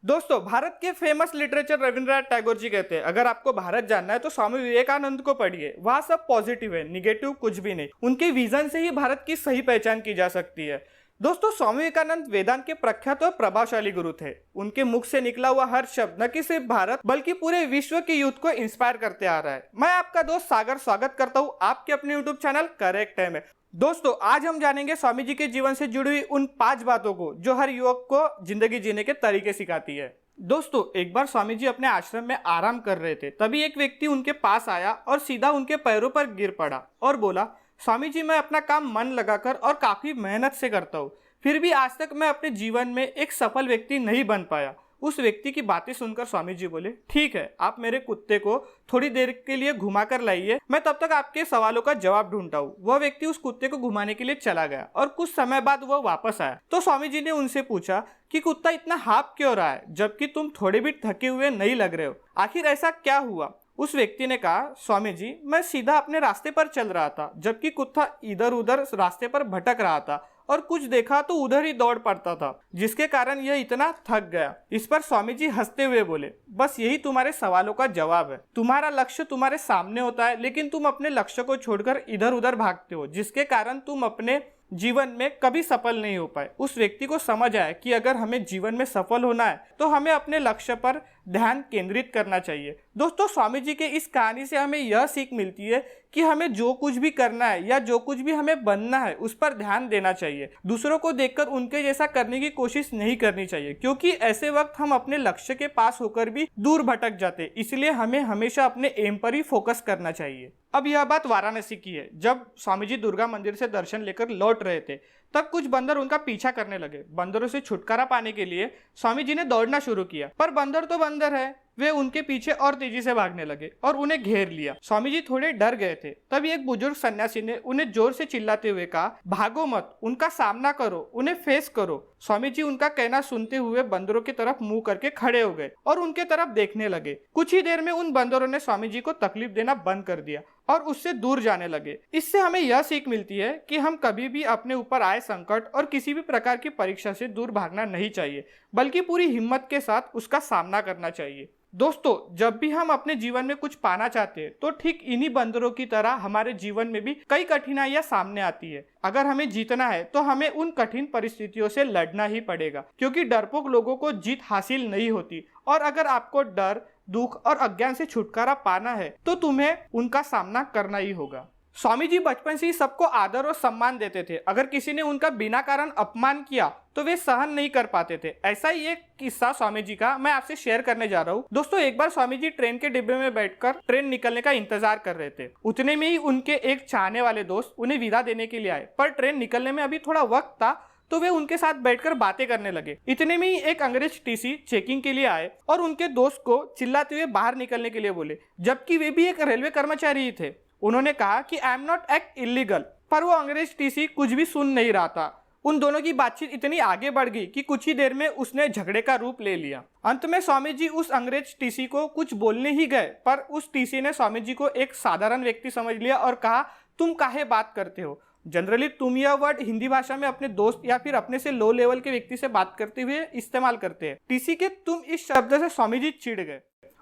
दोस्तों, भारत के famous literature Rabindranath Tagore ji कहते हैं, अगर आपको भारत जानना है तो स्वामी विवेकानंद को पढ़िए। वहाँ सब पॉजिटिव है, निगेटिव कुछ भी नहीं। उनके विजन से ही भारत की सही पहचान की जा सकती है। दोस्तों, स्वामी विवेकानंद वेदांत के प्रख्यात और प्रभावशाली गुरु थे। उनके मुख से निकला हुआ हर शब्द न कि सिर्फ भारत बल्कि पूरे विश्व के यूथ को इंस्पायर करते आ रहा है। मैं आपका दोस्त सागर स्वागत करता हूँ आपके अपने यूट्यूब चैनल करेक्ट टाइम में। दोस्तों, आज हम जानेंगे स्वामी जी के जीवन से जुड़ी हुई उन 5 बातों को जो हर युवक को जिंदगी जीने के तरीके सिखाती है। दोस्तों, एक बार स्वामी जी अपने आश्रम में आराम कर रहे थे, तभी एक व्यक्ति उनके पास आया और सीधा उनके पैरों पर गिर पड़ा और बोला, स्वामी जी, मैं अपना काम मन लगाकर और काफी मेहनत से करता हूँ, फिर भी आज तक मैं अपने जीवन में एक सफल व्यक्ति नहीं बन पाया। उस व्यक्ति की बातें सुनकर स्वामी जी बोले, ठीक है, आप मेरे कुत्ते को थोड़ी देर के लिए घुमा कर लाइए, मैं तब तक आपके सवालों का जवाब ढूंढता हूँ। वह व्यक्ति उस कुत्ते को घुमाने के लिए चला गया और कुछ समय बाद वह वापस आया तो स्वामी जी ने उनसे पूछा कि कुत्ता इतना हाँफ क्यों रहा है जबकि तुम थोड़े भी थके हुए नहीं लग रहे हो, आखिर ऐसा क्या हुआ? उस व्यक्ति ने कहा, स्वामी जी, मैं सीधा अपने रास्ते पर चल रहा था जबकि कुत्ता इधर उधर रास्ते पर भटक रहा था और कुछ देखा तो उधर ही दौड़ पड़ता था, जिसके कारण यह इतना थक गया। इस पर स्वामी जी हंसते हुए बोले, बस यही तुम्हारे सवालों का जवाब है। तुम्हारा लक्ष्य तुम्हारे सामने होता है, लेकिन तुम अपने लक्ष्य को छोड़कर इधर उधर भागते हो, जिसके कारण तुम अपने जीवन में कभी सफल नहीं हो पाए। उस व्यक्ति को समझ आया कि अगर हमें जीवन में सफल होना है तो हमें अपने लक्ष्य पर ध्यान केंद्रित करना चाहिए। दोस्तों, स्वामी जी के इस कहानी से हमें यह सीख मिलती है कि हमें जो कुछ भी करना है या जो कुछ भी हमें बनना है उस पर ध्यान देना चाहिए। दूसरों को देखकर उनके जैसा करने की कोशिश नहीं करनी चाहिए, क्योंकि ऐसे वक्त हम अपने लक्ष्य के पास होकर भी दूर भटक जाते। इसलिए हमें हमेशा अपने एम पर ही फोकस करना चाहिए। अब यह बात वाराणसी की है। जब स्वामी जी दुर्गा मंदिर से दर्शन लेकर लौट रहे थे तब कुछ बंदर उनका पीछा करने लगे। बंदरों से छुटकारा पाने के लिए स्वामी जी ने दौड़ना शुरू किया, पर बंदर तो बंदर है, वे उनके पीछे और तेजी से भागने लगे और उन्हें घेर लिया। स्वामी जी थोड़े डर गए थे। तभी एक बुजुर्ग सन्यासी ने उन्हें जोर से चिल्लाते हुए कहा, भागो मत, उनका सामना करो, उन्हें फेस करो। स्वामी जी उनका कहना सुनते हुए बंदरों की तरफ मुंह करके खड़े हो गए और उनके तरफ देखने लगे। कुछ ही देर में उन बंदरों ने स्वामी जी को तकलीफ देना बंद कर दिया और उससे दूर जाने लगे। इससे हमें यह सीख मिलती है कि हम कभी भी अपने ऊपर आए संकट और किसी भी प्रकार की परीक्षा से दूर भागना नहीं चाहिए, बल्कि पूरी हिम्मत के साथ उसका सामना करना चाहिए। दोस्तों, जब भी हम अपने जीवन में कुछ पाना चाहते हैं तो ठीक इन्हीं बंदरों की तरह हमारे जीवन में भी कई कठिनाइयां सामने आती है। अगर हमें जीतना है तो हमें उन कठिन परिस्थितियों से लड़ना ही पड़ेगा, क्योंकि डरपोक लोगों को जीत हासिल नहीं होती। और अगर आपको डर, दुख और अज्ञान से छुटकारा पाना है तो तुम्हें उनका सामना करना ही होगा। स्वामी जी बचपन से ही सबको आदर और सम्मान देते थे। अगर किसी ने उनका बिना कारण अपमान किया तो वे सहन नहीं कर पाते थे। ऐसा ही एक किस्सा स्वामी जी का मैं आपसे शेयर करने जा रहा हूँ। दोस्तों, एक बार स्वामी जी ट्रेन के डिब्बे में बैठकर ट्रेन निकलने का इंतजार कर रहे थे। उतने में ही उनके एक चाहने वाले दोस्त उन्हें विदा देने के लिए आए, पर ट्रेन निकलने में अभी थोड़ा वक्त था तो वे उनके साथ बैठकर बातें करने लगे। इतने में ही एक अंग्रेज टीसी चेकिंग के लिए आए और उनके दोस्त को चिल्लाते हुए बाहर निकलने के लिए बोले, जबकि वे भी एक रेलवे कर्मचारी ही थे। उन्होंने कहा कि I am not act illegal, पर वो अंग्रेज टीसी कुछ भी सुन नहीं रहा था। उन दोनों की बातचीत इतनी आगे बढ़ गई कि कुछ ही देर में उसने झगड़े का रूप ले लिया। अंत में स्वामी जी उस अंग्रेज टीसी को कुछ बोलने ही गए, पर उस टीसी ने स्वामी जी को एक साधारण व्यक्ति समझ लिया और कहा, तुम काहे बात करते हो? जनरली तुम यह वर्ड हिंदी भाषा में अपने दोस्त या फिर अपने से लो लेवल के व्यक्ति से बात करते हुए इस्तेमाल करते हैं। टीसी के तुम इस शब्द से स्वामी जी चिढ़ गए।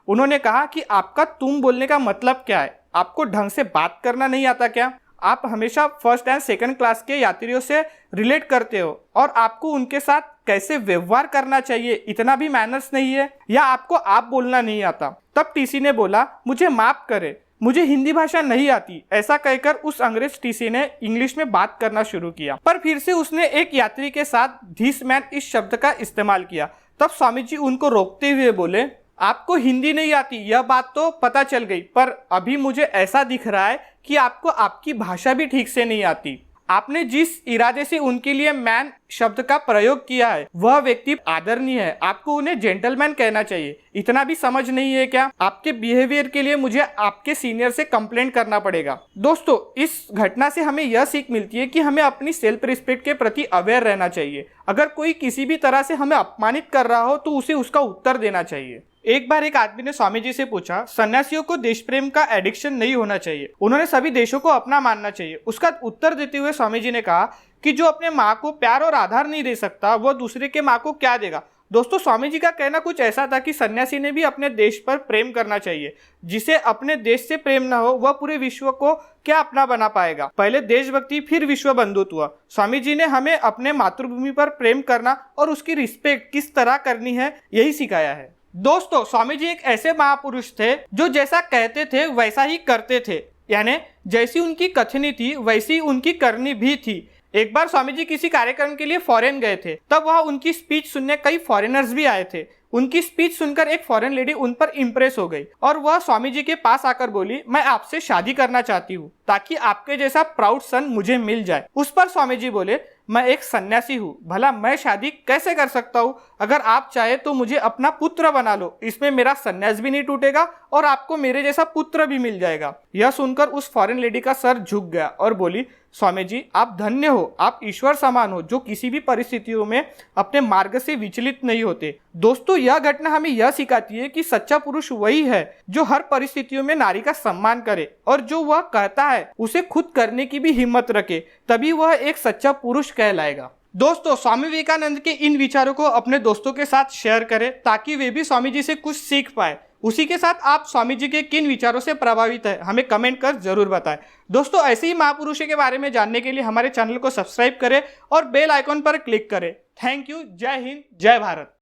उन्होंने कहा कि आपका तुम बोलने का मतलब क्या है? आपको ढंग से बात करना नहीं आता क्या? आप हमेशा फर्स्ट एंड सेकंड क्लास के यात्रियों से रिलेट करते हो और आपको उनके साथ कैसे व्यवहार करना चाहिए इतना भी मैनर्स नहीं है, या आपको आप बोलना नहीं आता? तब टीसी ने बोला, मुझे माफ करे, मुझे हिंदी भाषा नहीं आती। ऐसा कहकर उस अंग्रेज टीसी ने इंग्लिश में बात करना शुरू किया, पर फिर से उसने एक यात्री के साथ दिस मैन इस शब्द का इस्तेमाल किया। तब स्वामी जी उनको रोकते हुए बोले, आपको हिंदी नहीं आती यह बात तो पता चल गई, पर अभी मुझे ऐसा दिख रहा है कि आपको आपकी भाषा भी ठीक से नहीं आती। आपने जिस इरादे से उनके लिए मैन शब्द का प्रयोग किया है वह व्यक्ति आदरणीय है, आपको उन्हें जेंटलमैन कहना चाहिए। इतना भी समझ नहीं है क्या? आपके बिहेवियर के लिए मुझे आपके सीनियर से कंप्लेंट करना पड़ेगा। दोस्तों, इस घटना से हमें यह सीख मिलती है कि हमें अपनी सेल्फ रिस्पेक्ट के प्रति अवेयर रहना चाहिए। अगर कोई किसी भी तरह से हमें अपमानित कर रहा हो तो उसे उसका उत्तर देना चाहिए। एक बार एक आदमी ने स्वामी जी से पूछा, सन्यासियों को देश प्रेम का एडिक्शन नहीं होना चाहिए, उन्होंने सभी देशों को अपना मानना चाहिए। उसका उत्तर देते हुए स्वामी जी ने कहा कि जो अपने माँ को प्यार और आधार नहीं दे सकता वह दूसरे के माँ को क्या देगा। दोस्तों स्वामी जी का कहना कुछ ऐसा था कि सन्यासी ने भी अपने देश पर प्रेम करना चाहिए। जिसे अपने देश से प्रेम ना हो वह पूरे विश्व को क्या अपना बना पाएगा। पहले देशभक्ति फिर विश्व बंधुत्व। स्वामी जी ने हमें अपने मातृभूमि पर प्रेम करना और उसकी रिस्पेक्ट किस तरह करनी है यही सिखाया है। दोस्तों स्वामी जी एक ऐसे महापुरुष थे जो जैसा कहते थे वैसा ही करते थे, यानी जैसी उनकी कथनी थी वैसी उनकी करनी भी थी। एक बार स्वामी जी किसी कार्यक्रम के लिए फॉरेन गए थे, तब वह उनकी स्पीच सुनने कई फॉरेनर्स भी आए थे। उनकी स्पीच सुनकर एक फॉरेन लेडी उन पर इम्प्रेस हो गई और वह स्वामी जी के पास आकर बोली, मैं आपसे शादी करना चाहती हूँ ताकि आपके जैसा प्राउड सन मुझे मिल जाए। उस पर स्वामी जी बोले, मैं एक सन्यासी हूँ, भला मैं शादी कैसे कर सकता हूँ? अगर आप चाहे तो मुझे अपना पुत्र बना लो, इसमें मेरा सन्यास भी नहीं टूटेगा और आपको मेरे जैसा पुत्र भी मिल जाएगा। यह सुनकर उस फॉरेन लेडी का सर झुक गया और बोली, स्वामी जी आप धन्य हो, आप ईश्वर समान हो जो किसी भी परिस्थितियों में अपने मार्ग से विचलित नहीं होते। दोस्तों यह घटना हमें यह सिखाती है कि सच्चा पुरुष वही है जो हर परिस्थितियों में नारी का सम्मान करे और जो वह कहता है उसे खुद करने की भी हिम्मत रखे, तभी वह एक सच्चा पुरुष कहलाएगा। दोस्तों स्वामी विवेकानंद के इन विचारों को अपने दोस्तों के साथ शेयर करें ताकि वे भी स्वामी जी से कुछ सीख पाए। उसी के साथ आप स्वामी जी के किन विचारों से प्रभावित है हमें कमेंट कर जरूर बताएं। दोस्तों ऐसे ही महापुरुषों के बारे में जानने के लिए हमारे चैनल को सब्सक्राइब करें और बेल आइकॉन पर क्लिक करें। Thank you. जय हिंद, जय भारत।